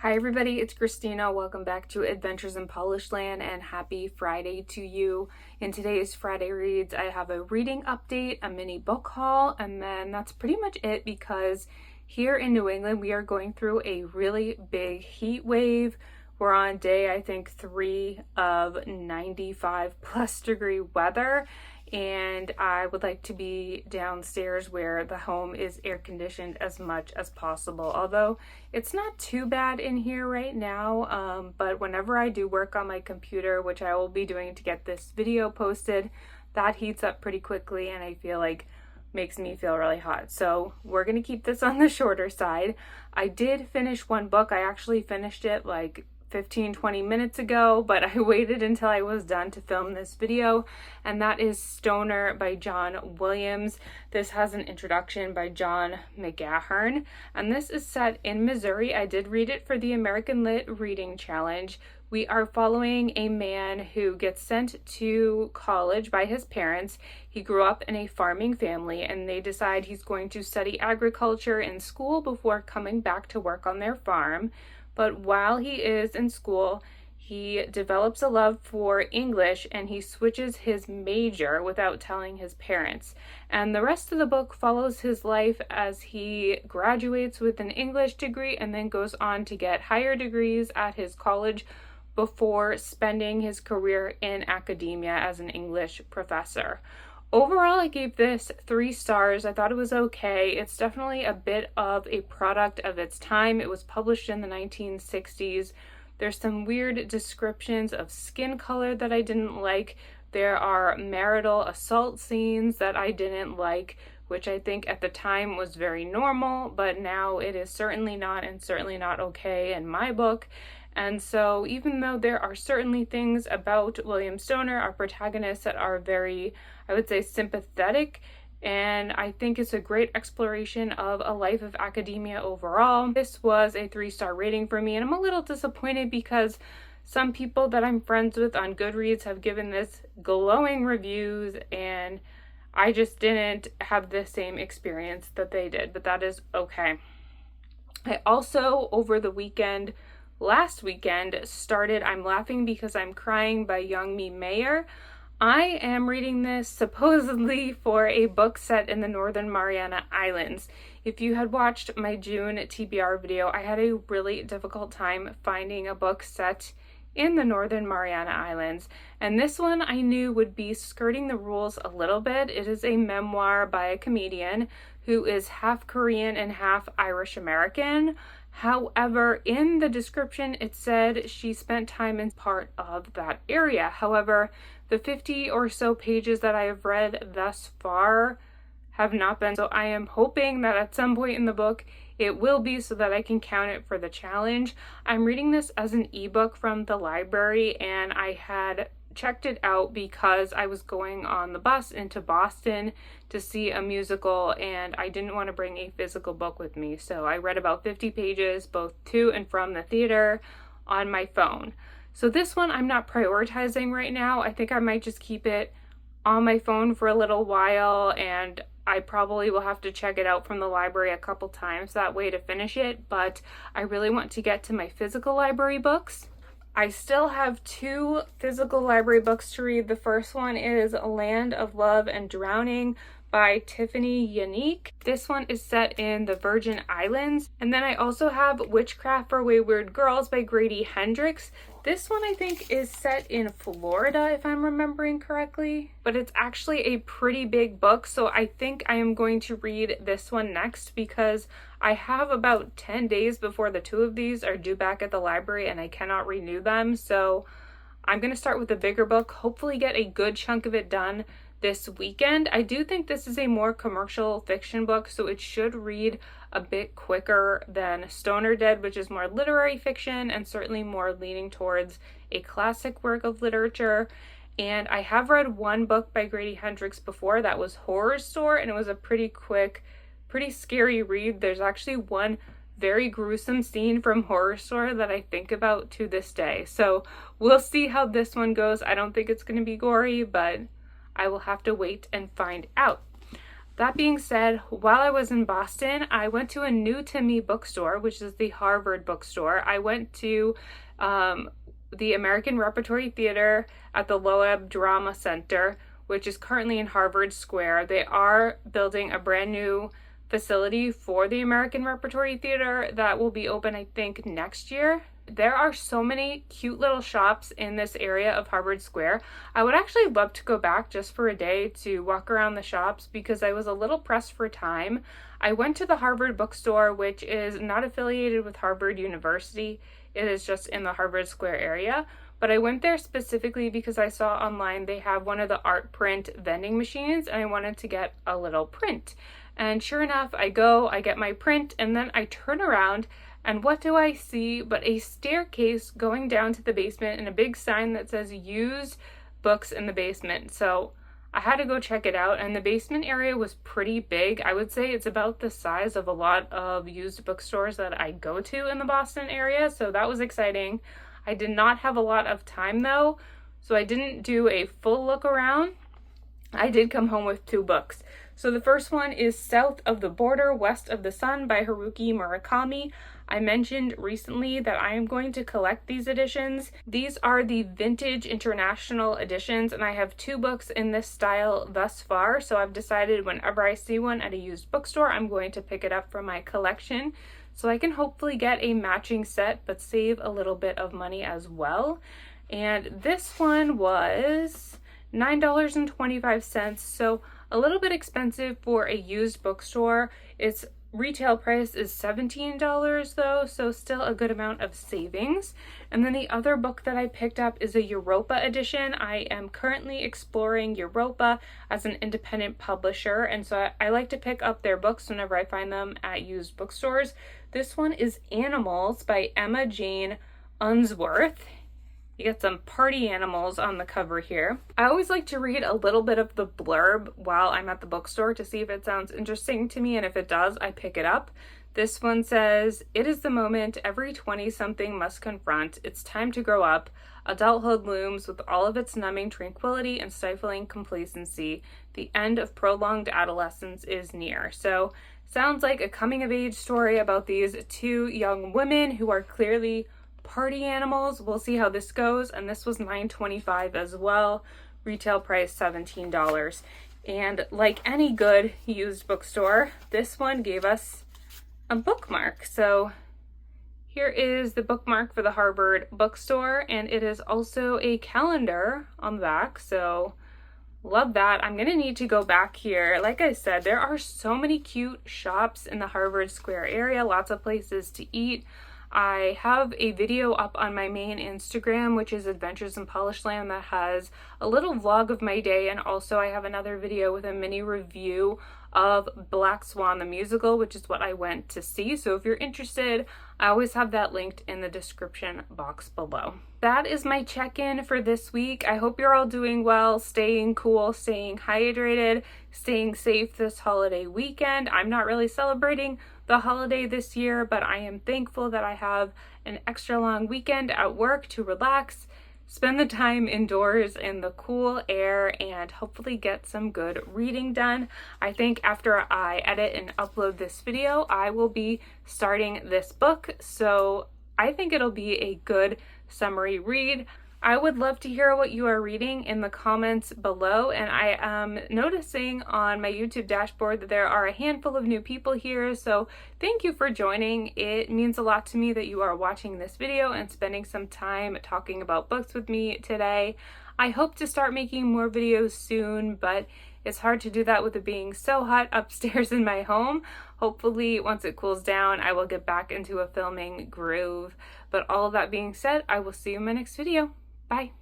Hi everybody, it's Christina. Welcome back to Adventures in Polished Land and happy Friday to you. In today's Friday Reads, I have a reading update, a mini book haul, and then that's pretty much it because here in New England we are going through a really big heat wave. We're on day, I think, 3 of 95 plus degree weather, and I would like to be downstairs where the home is air conditioned as much as possible. Although it's not too bad in here right now, but whenever I do work on my computer, which I will be doing to get this video posted, that heats up pretty quickly and I feel like makes me feel really hot. So we're gonna keep this on the shorter side. I did finish one book. I actually finished it like 15-20 minutes ago, but I waited until I was done to film this video, and that is Stoner by John Williams. This has an introduction by John McGahern, and this is set in Missouri. I did read it for the American Lit Reading Challenge. We are following a man who gets sent to college by his parents. He grew up in a farming family, and they decide he's going to study agriculture in school before coming back to work on their farm. But while he is in school, he develops a love for English and he switches his major without telling his parents. And the rest of the book follows his life as he graduates with an English degree and then goes on to get higher degrees at his college before spending his career in academia as an English professor. Overall, I gave this 3 stars. I thought it was okay. It's definitely a bit of a product of its time. It was published in the 1960s. There's some weird descriptions of skin color that I didn't like. There are marital assault scenes that I didn't like, which I think at the time was very normal, but now it is certainly not, and certainly not okay in my book. And so even though there are certainly things about William Stoner, our protagonist, that are very, I would say, sympathetic, and I think it's a great exploration of a life of academia overall, this was a 3-star rating for me, and I'm a little disappointed because some people that I'm friends with on Goodreads have given this glowing reviews, and I just didn't have the same experience that they did, but that is okay. I also, over the last weekend, started I'm Laughing Because I'm Crying by Youngmi. I am reading this supposedly for a book set in the Northern Mariana Islands. If you had watched my June TBR video, I had a really difficult time finding a book set in the Northern Mariana Islands, and this one I knew would be skirting the rules a little bit. It is a memoir by a comedian who is half Korean and half Irish American. However, in the description it said she spent time in part of that area. However, the 50 or so pages that I have read thus far have not been, so I am hoping that at some point in the book it will be, so that I can count it for the challenge. I'm reading this as an ebook from the library, and I had checked it out because I was going on the bus into Boston to see a musical, and I didn't want to bring a physical book with me, so I read about 50 pages both to and from the theater on my phone. So this one I'm not prioritizing right now. I think I might just keep it on my phone for a little while, and I probably will have to check it out from the library a couple times that way to finish it, but I really want to get to my physical library books. I still have 2 physical library books to read. The first one is Land of Love and Drowning by Tiphanie Yanique. This one is set in the Virgin Islands. And then I also have Witchcraft for Wayward Girls by Grady Hendrix. This one I think is set in Florida, if I'm remembering correctly, but it's actually a pretty big book, so I think I am going to read this one next because I have about 10 days before the 2 of these are due back at the library and I cannot renew them. So I'm going to start with the bigger book, hopefully get a good chunk of it done this weekend. I do think this is a more commercial fiction book, so it should read a bit quicker than Stoner did, which is more literary fiction and certainly more leaning towards a classic work of literature. And I have read one book by Grady Hendrix before that was Horror Store, and it was a pretty quick, pretty scary read. There's actually one very gruesome scene from Horror Store that I think about to this day. So we'll see how this one goes. I don't think it's going to be gory, but I will have to wait and find out. That being said, while I was in Boston, I went to a new to me bookstore, which is the Harvard bookstore. I went to the American Repertory Theater at the Loeb Drama Center, which is currently in Harvard Square. They are building a brand new facility for the American Repertory Theater that will be open, I think, next year. There are so many cute little shops in this area of Harvard Square. I would actually love to go back just for a day to walk around the shops because I was a little pressed for time. I went to the Harvard bookstore, which is not affiliated with Harvard University. It is just in the Harvard Square area. But I went there specifically because I saw online they have one of the art print vending machines and I wanted to get a little print. And sure enough, I get my print, and then I turn around and what do I see but a staircase going down to the basement and a big sign that says used books in the basement. So I had to go check it out, and the basement area was pretty big. I would say it's about the size of a lot of used bookstores that I go to in the Boston area, so that was exciting. I did not have a lot of time though, so I didn't do a full look around. I did come home with 2 books. So the first one is South of the Border, West of the Sun by Haruki Murakami. I mentioned recently that I am going to collect these editions. These are the vintage international editions, and I have 2 books in this style thus far, so I've decided whenever I see one at a used bookstore, I'm going to pick it up for my collection so I can hopefully get a matching set but save a little bit of money as well. And this one was $9.25, so a little bit expensive for a used bookstore. Its retail price is $17 though, so still a good amount of savings. And then the other book that I picked up is a Europa edition. I am currently exploring Europa as an independent publisher, and so I like to pick up their books whenever I find them at used bookstores. This one is Animals by Emma Jane Unsworth. You get some party animals on the cover here. I always like to read a little bit of the blurb while I'm at the bookstore to see if it sounds interesting to me, and if it does, I pick it up. This one says, "It is the moment every 20-something must confront. It's time to grow up. Adulthood looms with all of its numbing tranquility and stifling complacency. The end of prolonged adolescence is near." So, sounds like a coming-of-age story about these 2 young women who are clearly party animals. We'll see how this goes. And this was $9.25 as well. Retail price $17. And like any good used bookstore, this one gave us a bookmark. So here is the bookmark for the Harvard bookstore, and it is also a calendar on the back. So love that. I'm gonna need to go back here. Like I said, there are so many cute shops in the Harvard Square area, lots of places to eat. I have a video up on my main Instagram, which is Adventures in Polished Land, that has a little vlog of my day, and also I have another video with a mini review of Black Swan the musical, which is what I went to see. So if you're interested, I always have that linked in the description box below. That is my check-in for this week. I hope you're all doing well, staying cool, staying hydrated, staying safe this holiday weekend. I'm not really celebrating the holiday this year, but I am thankful that I have an extra long weekend at work to relax, spend the time indoors in the cool air, and hopefully get some good reading done. I think after I edit and upload this video, I will be starting this book, so I think it'll be a good summary read. I would love to hear what you are reading in the comments below, and I am noticing on my YouTube dashboard that there are a handful of new people here, so thank you for joining. It means a lot to me that you are watching this video and spending some time talking about books with me today. I hope to start making more videos soon, but it's hard to do that with it being so hot upstairs in my home. Hopefully, once it cools down, I will get back into a filming groove. But all of that being said, I will see you in my next video. Bye.